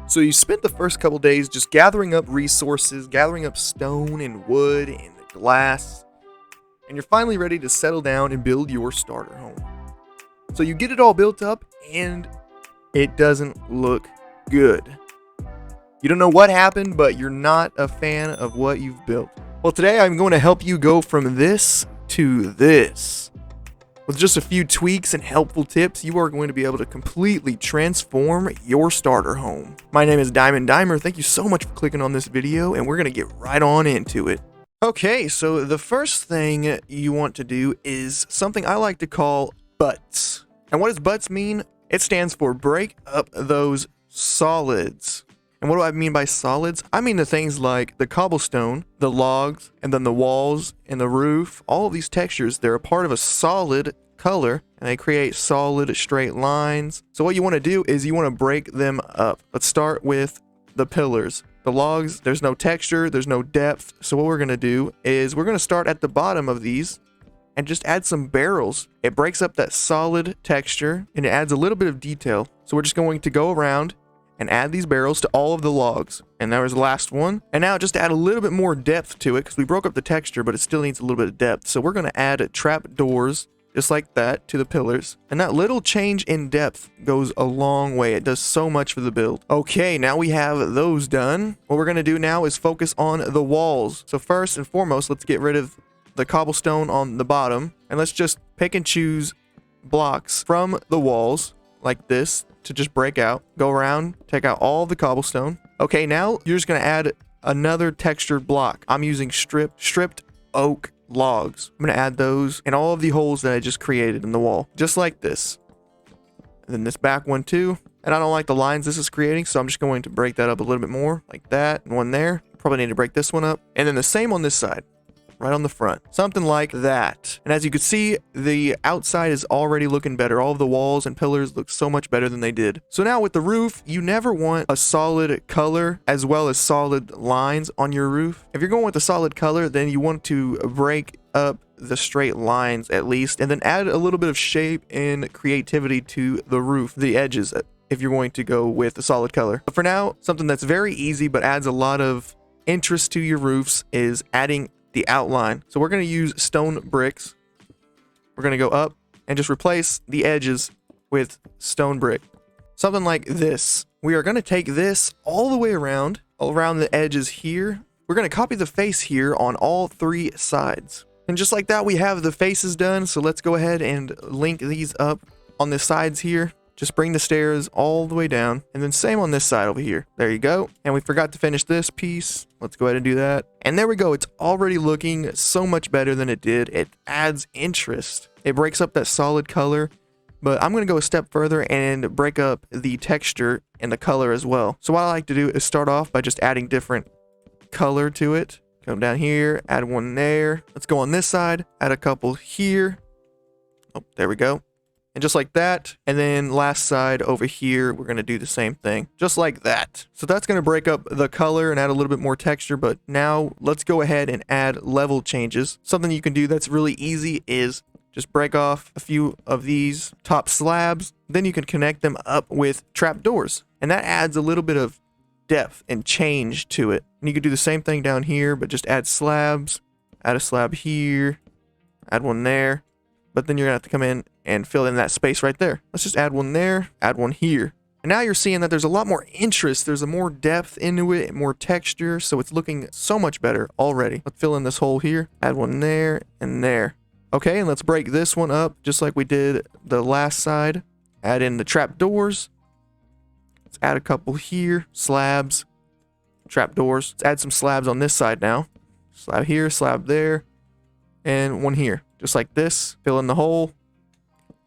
So you spent the first couple days just gathering up resources, gathering up stone and wood and glass, and you're finally ready to settle down and build your starter home. So you get it all built up and it doesn't look good. You don't know what happened, but you're not a fan of what you've built. Well, today I'm going to help you go from this to this. With just a few tweaks and helpful tips, you are going to be able to completely transform your starter home. My name is Diamond Dimer. Thank you so much for clicking on this video, and we're going to get right on into it. Okay, so the first thing you want to do is something I like to call butts. And what does butts mean? It stands for break up those solids. And what do I mean by solids? I mean the things like the cobblestone, the logs, and then the walls and the roof. All of these textures, they're a part of a solid color, and they create solid straight lines. So what you want to do is you want to break them up. Let's start with the pillars. The logs, there's no texture, there's no depth. So what we're going to do is we're going to start at the bottom of these and just add some barrels. It breaks up that solid texture and it adds a little bit of detail. So we're just going to go around and add these barrels to all of the logs. And there was the last one. And now just to add a little bit more depth to it, because we broke up the texture, but it still needs a little bit of depth. So we're going to add trap doors, just like that, to the pillars. And that little change in depth goes a long way. It does so much for the build. Okay, now we have those done. What we're going to do now is focus on the walls. So first and foremost, let's get rid of the cobblestone on the bottom. And let's just pick and choose blocks from the walls, like this, to just break out. Go around, take out all the cobblestone. Okay, now you're just going to add another textured block. I'm using stripped oak logs. I'm going to add those in all of the holes that I just created in the wall, just like this. And then this back one too. And I don't like the lines this is creating, so I'm just going to break that up a little bit more, like that. And one there. Probably need to break this one up. And then the same on this side, right on the front. Something like that. And as you can see, the outside is already looking better. All of the walls and pillars look so much better than they did. So now with the roof, you never want a solid color as well as solid lines on your roof. If you're going with a solid color, then you want to break up the straight lines at least, and then add a little bit of shape and creativity to the roof, the edges, if you're going to go with a solid color. But for now, something that's very easy but adds a lot of interest to your roofs is adding the outline. So we're going to use stone bricks. We're going to go up and just replace the edges with stone brick. Something like this. We are going to take this all the way around the edges here. We're going to copy the face here on all three sides. And just like that, we have the faces done. So let's go ahead and link these up on the sides here. Just bring the stairs all the way down. And then same on this side over here. There you go. And we forgot to finish this piece. Let's go ahead and do that. And there we go. It's already looking so much better than it did. It adds interest. It breaks up that solid color. But I'm going to go a step further and break up the texture and the color as well. So what I like to do is start off by just adding different color to it. Come down here, add one there. Let's go on this side, add a couple here. Oh, there we go. And just like that, and then last side over here, we're going to do the same thing, just like that. So that's going to break up the color and add a little bit more texture, but now let's go ahead and add level changes. Something you can do that's really easy is just break off a few of these top slabs, then you can connect them up with trap doors, and that adds a little bit of depth and change to it. And you could do the same thing down here, but just add slabs, add a slab here, add one there. But then you're gonna have to come in and fill in that space right there. Let's just add one there, add one here. And now you're seeing that there's a lot more interest. There's a more depth into it, more texture. So it's looking so much better already. Let's fill in this hole here, add one there and there. Okay, and let's break this one up just like we did the last side. Add in the trap doors. Let's add a couple here, slabs, trap doors. Let's add some slabs on this side now. Slab here, slab there, and one here. Just like this, fill in the hole,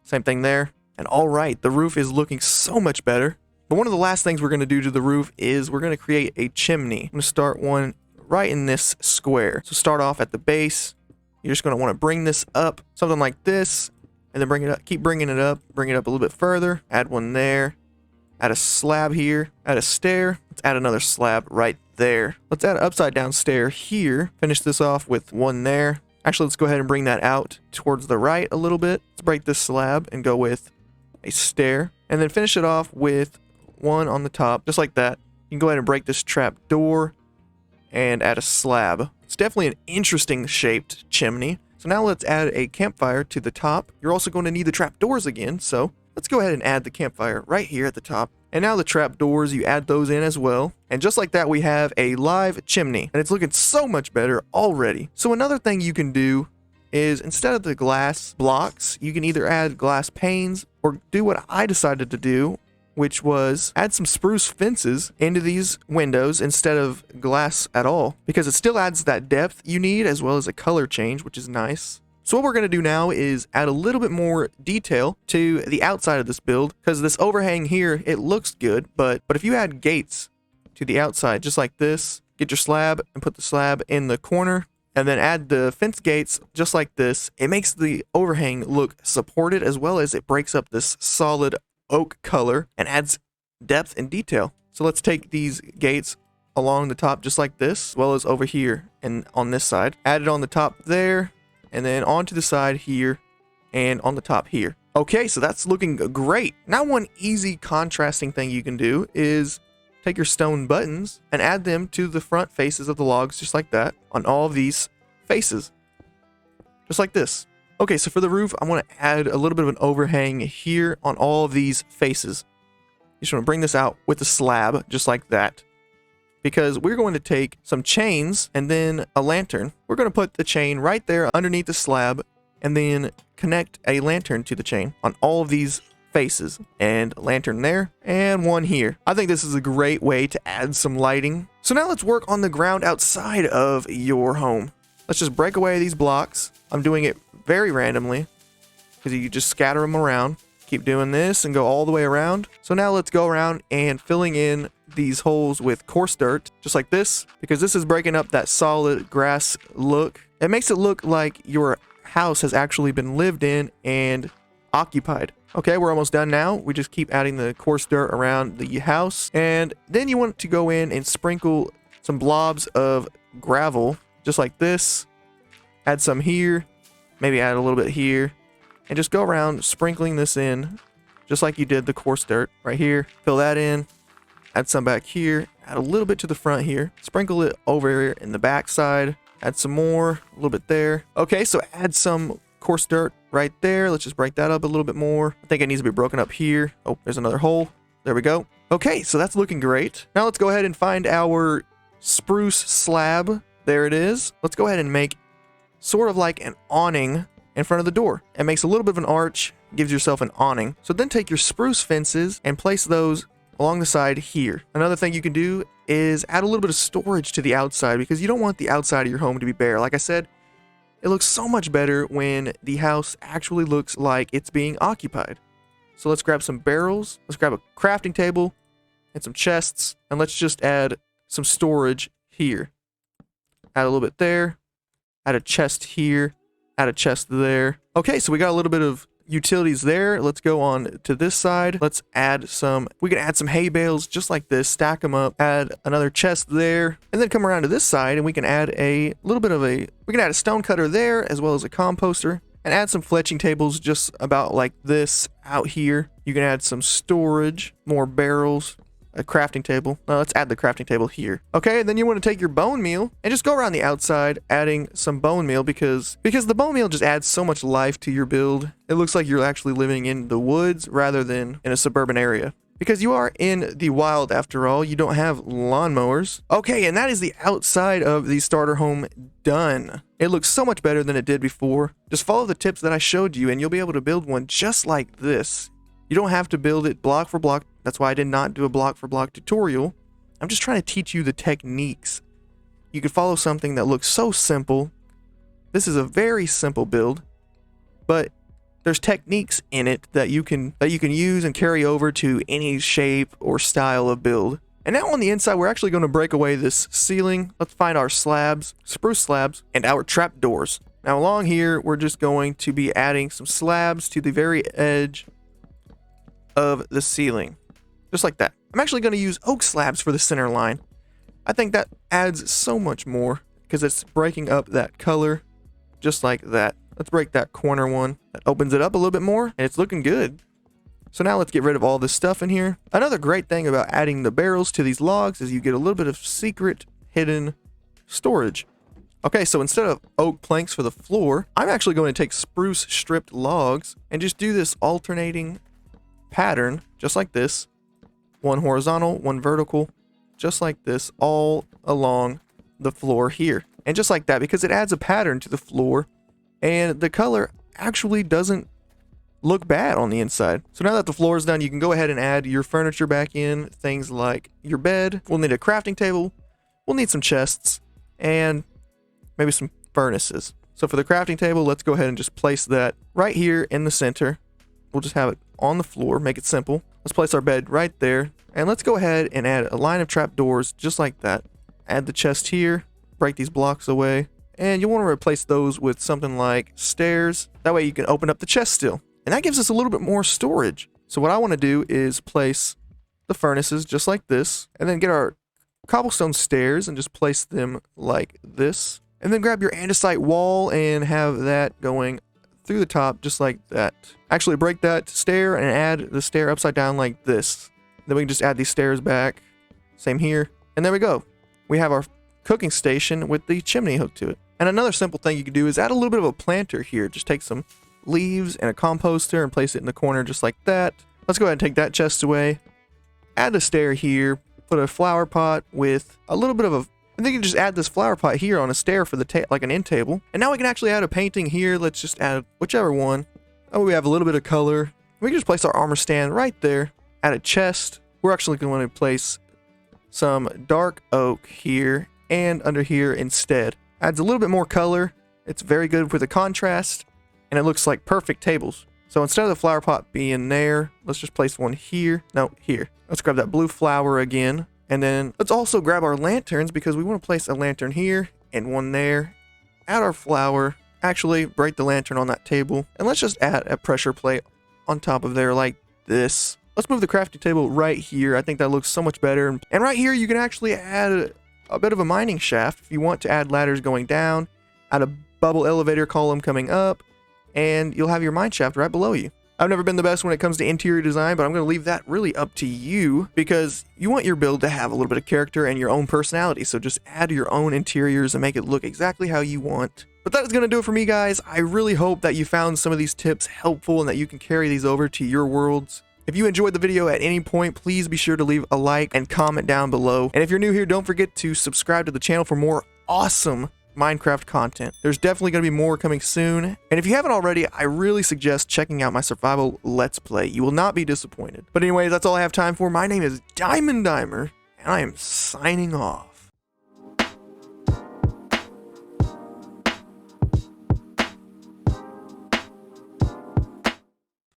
same thing there. And all right, the roof is looking so much better. But one of the last things we're going to do to the roof is we're going to create a chimney. I'm going to start one right in this square. So start off at the base. You're just going to want to bring this up, something like this, and then bring it up, keep bringing it up a little bit further. Add one there, add a slab here, add a stair. Let's add another slab right there. Let's add an upside down stair here. Finish this off with one there. Actually, let's go ahead and bring that out towards the right a little bit. Let's break this slab and go with a stair. And then finish it off with one on the top, just like that. You can go ahead and break this trap door and add a slab. It's definitely an interesting shaped chimney. So now let's add a campfire to the top. You're also going to need the trap doors again, so let's go ahead and add the campfire right here at the top. And now the trap doors, you add those in as well. And just like that, we have a live chimney. And it's looking so much better already. So another thing you can do is instead of the glass blocks, you can either add glass panes or do what I decided to do, which was add some spruce fences into these windows instead of glass at all, because it still adds that depth you need as well as a color change, which is nice. So what we're going to do now is add a little bit more detail to the outside of this build, because this overhang here, it looks good, but if you add gates to the outside just like this, get your slab and put the slab in the corner, and then add the fence gates just like this, it makes the overhang look supported as well as it breaks up this solid oak color and adds depth and detail. So let's take these gates along the top just like this, as well as over here and on this side. Add it on the top there, and then onto the side here and on the top here. Okay, so that's looking great. Now one easy contrasting thing you can do is take your stone buttons and add them to the front faces of the logs just like that on all of these faces. Just like this. Okay, so for the roof, I want to add a little bit of an overhang here on all of these faces. You just want to bring this out with the slab just like that, because we're going to take some chains and then a lantern. We're going to put the chain right there underneath the slab and then connect a lantern to the chain on all of these faces, and a lantern there and one here. I think this is a great way to add some lighting. So now let's work on the ground outside of your home. Let's just break away these blocks. I'm doing it very randomly because you just scatter them around. Keep doing this and go all the way around. So now let's go around and filling in these holes with coarse dirt, just like this, because this is breaking up that solid grass look. It makes it look like your house has actually been lived in and occupied. Okay, we're almost done now. We just keep adding the coarse dirt around the house, and then you want to go in and sprinkle some blobs of gravel, just like this. Add some here, maybe add a little bit here, and just go around sprinkling this in just like you did the coarse dirt right here. Fill that in, add some back here, add a little bit to the front here, sprinkle it over in the back side, add some more, a little bit there. Okay, so add some coarse dirt right there. Let's just break that up a little bit more. I think it needs to be broken up here. Oh, there's another hole. There we go. Okay, so that's looking great. Now let's go ahead and find our spruce slab. There it is. Let's go ahead and make sort of like an awning in front of the door. It makes a little bit of an arch, gives yourself an awning. So then take your spruce fences and place those along the side here. Another thing you can do is add a little bit of storage to the outside, because you don't want the outside of your home to be bare. Like I said, it looks so much better when the house actually looks like it's being occupied. So let's grab some barrels, let's grab a crafting table and some chests, and let's just add some storage here. Add a little bit there, add a chest here, add a chest there. Okay, so we got a little bit of utilities there. Let's go on to this side. Let's add some, we can add some hay bales just like this, stack them up, add another chest there, and then come around to this side and we can add a little bit of we can add a stone cutter there as well as a composter, and add some fletching tables just about like this out here. You can add some storage, more barrels, a crafting table. Let's add the crafting table here. Okay, and then you want to take your bone meal and just go around the outside adding some bone meal, because the bone meal just adds so much life to your build. It looks like you're actually living in the woods rather than in a suburban area, because you are in the wild after all. You don't have lawnmowers. Okay, and that is the outside of the starter home done. It looks so much better than it did before. Just follow the tips that I showed you and you'll be able to build one just like this. You don't have to build it block for block. That's why I did not do a block for block tutorial. I'm just trying to teach you the techniques. You could follow something that looks so simple. This is a very simple build, but there's techniques in it that you can use and carry over to any shape or style of build. And now on the inside, we're actually going to break away this ceiling. Let's find our slabs, spruce slabs, and our trap doors. Now along here, we're just going to be adding some slabs to the very edge of the ceiling, just like that. I'm actually going to use oak slabs for the center line. I think that adds so much more because it's breaking up that color just like that. Let's break that corner one. That opens it up a little bit more and it's looking good. So now let's get rid of all this stuff in here. Another great thing about adding the barrels to these logs is you get a little bit of secret hidden storage. Okay, so instead of oak planks for the floor, I'm actually going to take spruce stripped logs and just do this alternating pattern, just like this. One horizontal, one vertical, just like this, all along the floor here. And just like that, because it adds a pattern to the floor, and the color actually doesn't look bad on the inside. So now that the floor is done, you can go ahead and add your furniture back in. Things like your bed. We'll need a crafting table. We'll need some chests and maybe some furnaces. So for the crafting table, let's go ahead and just place that right here in the center. We'll just have it on the floor, make it simple. Let's place our bed right there. And let's go ahead and add a line of trapdoors just like that. Add the chest here, break these blocks away. And you'll want to replace those with something like stairs. That way you can open up the chest still. And that gives us a little bit more storage. So what I want to do is place the furnaces just like this, and then get our cobblestone stairs and just place them like this. And then grab your andesite wall and have that going through the top just like that. Actually break that stair and add the stair upside down like this. Then we can just add these stairs back. Same here. And there we go. We have our cooking station with the chimney hooked to it. And another simple thing you can do is add a little bit of a planter here. Just take some leaves and a composter and place it in the corner just like that. Let's go ahead and take that chest away. Add a stair here. Put a flower pot with a little bit of a... I think you can just add this flower pot here on a stair for the like an end table. And now we can actually add a painting here. Let's just add whichever one. Oh, we have a little bit of color. We can just place our armor stand right there. Add a chest. We're actually going to place some dark oak here and under here instead. Adds a little bit more color. It's very good for the contrast. And it looks like perfect tables. So instead of the flower pot being there, let's just place one here. No, here. Let's grab that blue flower again. And then let's also grab our lanterns because we want to place a lantern here and one there. Add our flower. Actually, break the lantern on that table. And let's just add a pressure plate on top of there like this. Let's move the crafting table right here. I think that looks so much better. And right here, you can actually add a bit of a mining shaft if you want to add ladders going down. Add a bubble elevator column coming up. And you'll have your mine shaft right below you. I've never been the best when it comes to interior design, but I'm going to leave that really up to you because you want your build to have a little bit of character and your own personality. So just add your own interiors and make it look exactly how you want. But that is going to do it for me, guys. I really hope that you found some of these tips helpful and that you can carry these over to your worlds. If you enjoyed the video at any point, please be sure to leave a like and comment down below. And if you're new here, don't forget to subscribe to the channel for more awesome Minecraft content. There's definitely going to be more coming soon. And if you haven't already, I really suggest checking out my survival Let's Play. You will not be disappointed. But anyways, that's all I have time for. My name is Diamond Dimer, and I am signing off.